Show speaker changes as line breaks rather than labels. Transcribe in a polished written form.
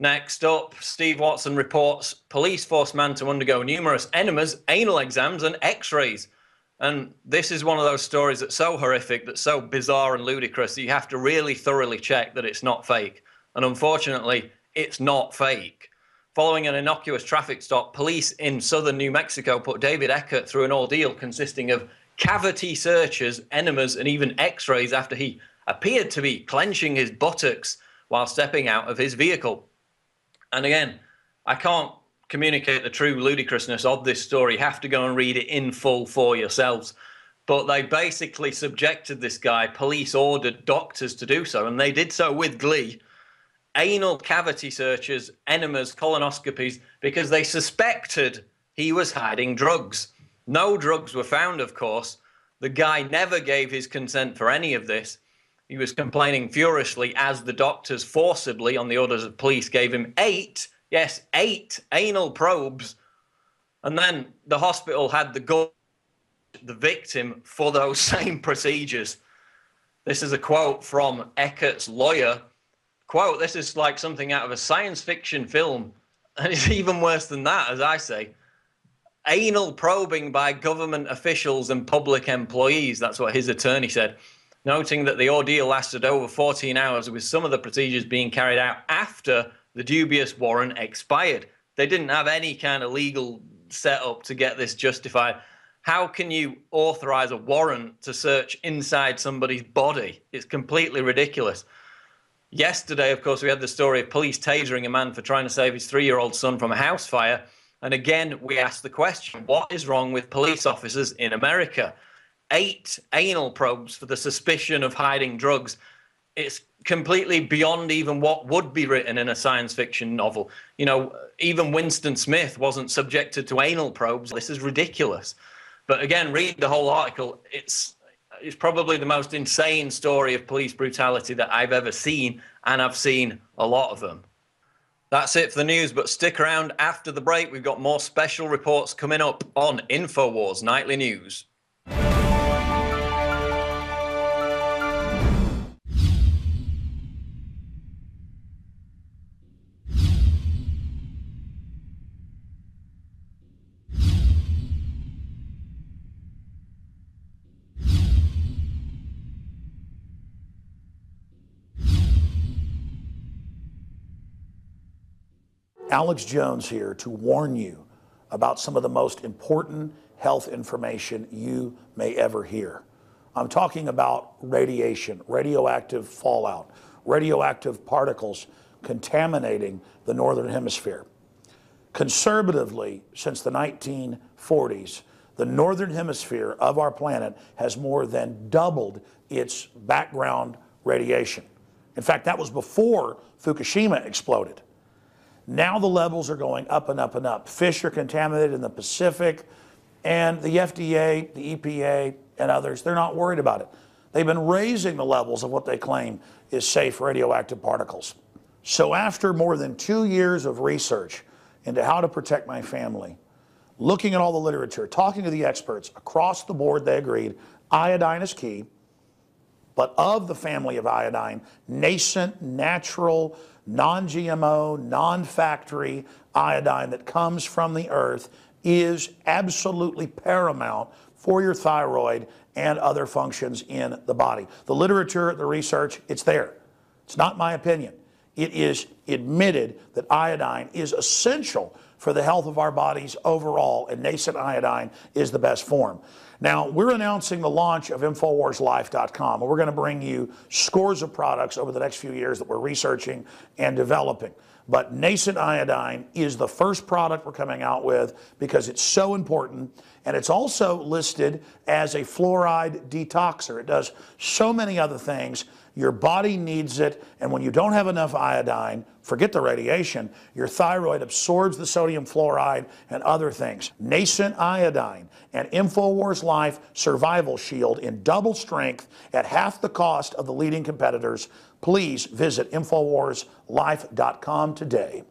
Next up, Steve Watson reports police force man to undergo numerous enemas, anal exams, and x-rays. And this is one of those stories that's so horrific, that's so bizarre and ludicrous that you have to really thoroughly check that it's not fake. And unfortunately, it's not fake. Following an innocuous traffic stop, police in southern New Mexico put David Eckert through an ordeal consisting of cavity searches, enemas, and even x-rays after he appeared to be clenching his buttocks while stepping out of his vehicle. And again, I can't communicate the true ludicrousness of this story. You have to go and read it in full for yourselves. But they basically subjected this guy, police ordered doctors to do so, and they did so with glee. Anal cavity searches, enemas, colonoscopies, because they suspected he was hiding drugs. No drugs were found, of course. The guy never gave his consent for any of this. He was complaining furiously as the doctors forcibly, on the orders of police, gave him 8 anal probes. And then the hospital had the victim for those same procedures. This is a quote from Eckert's lawyer. Quote, this is like something out of a science fiction film. And it's even worse than that, as I say. Anal probing by government officials and public employees. That's what his attorney said, noting that the ordeal lasted over 14 hours, with some of the procedures being carried out after the dubious warrant expired. They didn't have any kind of legal setup to get this justified. How can you authorize a warrant to search inside somebody's body? It's completely ridiculous. Yesterday, of course, we had the story of police tasering a man for trying to save his 3-year-old son from a house fire. And again, we asked the question, what is wrong with police officers in America? 8 anal probes for the suspicion of hiding drugs. It's completely beyond even what would be written in a science fiction novel. You know, even Winston Smith wasn't subjected to anal probes. This is ridiculous. But again, read the whole article. It's probably the most insane story of police brutality that I've ever seen, and I've seen a lot of them. That's it for the news, but stick around after the break. We've got more special reports coming up on InfoWars Nightly News.
Alex Jones here to warn you about some of the most important health information you may ever hear. I'm talking about radiation, radioactive fallout, radioactive particles contaminating the Northern Hemisphere. Conservatively, since the 1940s, the Northern Hemisphere of our planet has more than doubled its background radiation. In fact, that was before Fukushima exploded. Now the levels are going up and up and up. Fish are contaminated in the Pacific, and the FDA, the EPA, and others, they're not worried about it. They've been raising the levels of what they claim is safe radioactive particles. So after more than 2 years of research into how to protect my family, looking at all the literature, talking to the experts, across the board they agreed iodine is key, but of the family of iodine, nascent, natural, non-GMO, non-factory iodine that comes from the earth is absolutely paramount for your thyroid and other functions in the body. The literature, the research, it's there. It's not my opinion. It is admitted that iodine is essential for the health of our bodies overall, and nascent iodine is the best form. Now, we're announcing the launch of InfoWarsLife.com, and we're going to bring you scores of products over the next few years that we're researching and developing. But nascent iodine is the first product we're coming out with because it's so important, and it's also listed as a fluoride detoxer. It does so many other things. Your body needs it, and when you don't have enough iodine, forget the radiation, your thyroid absorbs the sodium fluoride and other things. Nascent iodine and InfoWars Life Survival Shield in double strength at half the cost of the leading competitors. Please visit InfoWarsLife.com today.